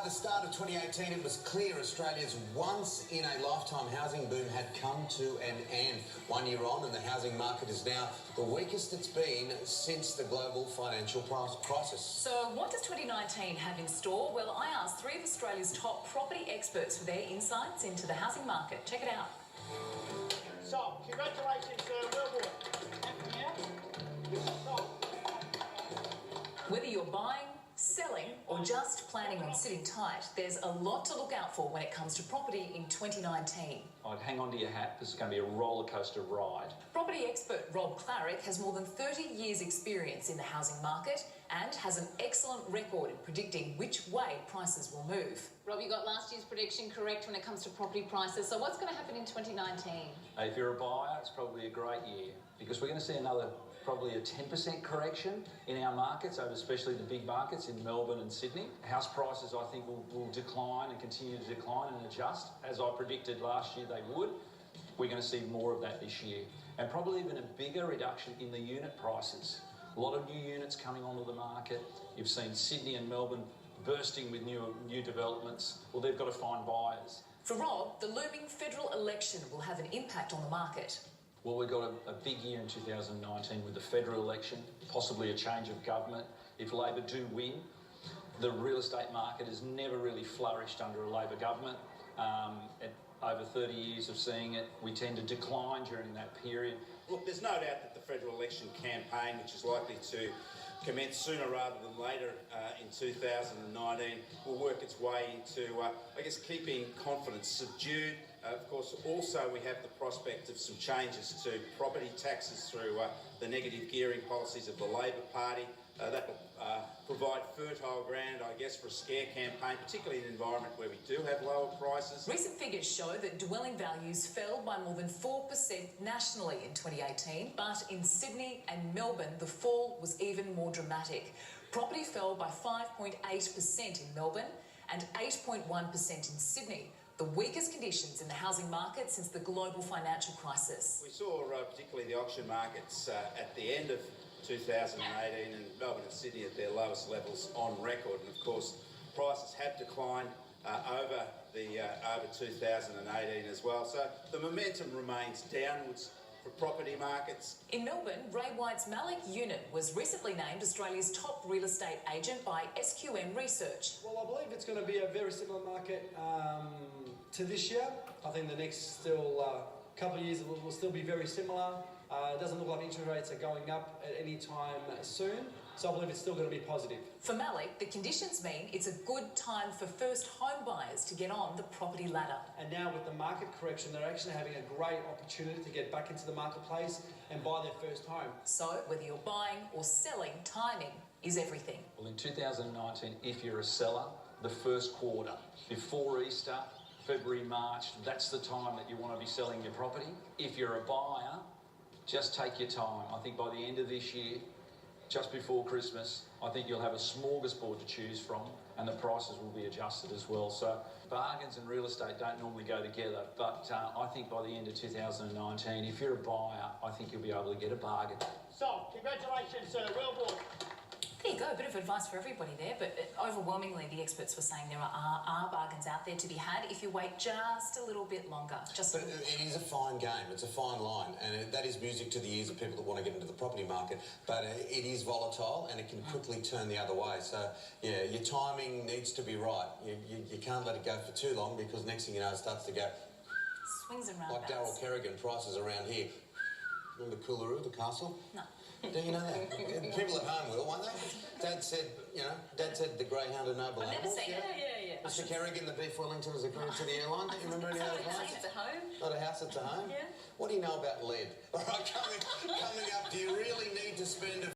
the start of 2018, it was clear Australia's once-in-a-lifetime housing boom had come to an end. 1 year on, and the housing market is now the weakest it's been since the global financial crisis. So what does 2019 have in store? Well, I asked three of Australia's top property experts for their insights into the housing market. Check it out. So, congratulations, well done. Whether you're buying, selling or just planning on sitting tight, there's a lot to look out for when it comes to property in 2019. I'd hang on to your hat. This is going to be a roller coaster ride. Property expert Rob Klaric has more than 30 years' experience in the housing market and has an excellent record in predicting which way prices will move. Rob, you got last year's prediction correct when it comes to property prices. So what's going to happen in 2019? If you're a buyer, it's probably a great year because we're going to see probably a 10% correction in our markets, especially the big markets in Melbourne and Sydney. House prices, I think, will decline and continue to decline and adjust, as I predicted last year they would. We're going to see more of that this year, and probably even a bigger reduction in the unit prices. A lot of new units coming onto the market. You've seen Sydney and Melbourne bursting with new developments. Well, they've got to find buyers. For Rob, the looming federal election will have an impact on the market. Well, we've got a big year in 2019 with the federal election, possibly a change of government. If Labor do win, the real estate market has never really flourished under a Labor government. Over 30 years of seeing it, we tend to decline during that period. Look, there's no doubt that the federal election campaign, which is likely to commence sooner rather than later in 2019, will work its way into, I guess, keeping confidence subdued. Of course, also we have the prospect of some changes to property taxes through the negative gearing policies of the Labor Party. That will provide fertile ground, I guess, for a scare campaign, particularly in an environment where we do have lower prices. Recent figures show that dwelling values fell by more than 4% nationally in 2018, but in Sydney and Melbourne, the fall was even more dramatic. Property fell by 5.8% in Melbourne and 8.1% in Sydney, the weakest conditions in the housing market since the global financial crisis. We saw particularly the auction markets at the end of 2018 and Melbourne and Sydney at their lowest levels on record, and of course prices have declined over 2018 as well, so the momentum remains downwards for property markets. In Melbourne, Ray White's Malik unit was recently named Australia's top real estate agent by SQM Research. Well, I believe it's going to be a very similar market to this year. I think the next couple of years will still be very similar. It doesn't look like interest rates are going up at any time soon, so I believe it's still going to be positive. For Malik, the conditions mean it's a good time for first home buyers to get on the property ladder. And now with the market correction, they're actually having a great opportunity to get back into the marketplace and buy their first home. So whether you're buying or selling, timing is everything. Well, in 2019, if you're a seller, the first quarter, before Easter, February, March, that's the time that you want to be selling your property. If you're a buyer, just take your time. I think by the end of this year, just before Christmas, I think you'll have a smorgasbord to choose from and the prices will be adjusted as well. So bargains and real estate don't normally go together, but I think by the end of 2019, if you're a buyer, I think you'll be able to get a bargain. So, congratulations, well done. There you go, a bit of advice for everybody there, but overwhelmingly the experts were saying there are bargains out there to be had if you wait just a little bit longer. But it is a fine game, it's a fine line, and that is music to the ears of people that want to get into the property market, but it is volatile and it can quickly turn the other way. So, yeah, your timing needs to be right. You can't let it go for too long because next thing you know it starts to go... Swings and roundabouts. Like Daryl Kerrigan, prices around here. Remember Coolaroo, the castle? No. Do you know that? People at home will, won't they? Dad said the greyhound are noble I've never animals. seen it. Yeah. Mr. Kerrigan, the beef Wellington as a credit to the airline. Do you remember any of those lines? It's a home. Not a house, it's a home? Yeah. What do you know about lead? All right, coming up, do you really need to spend a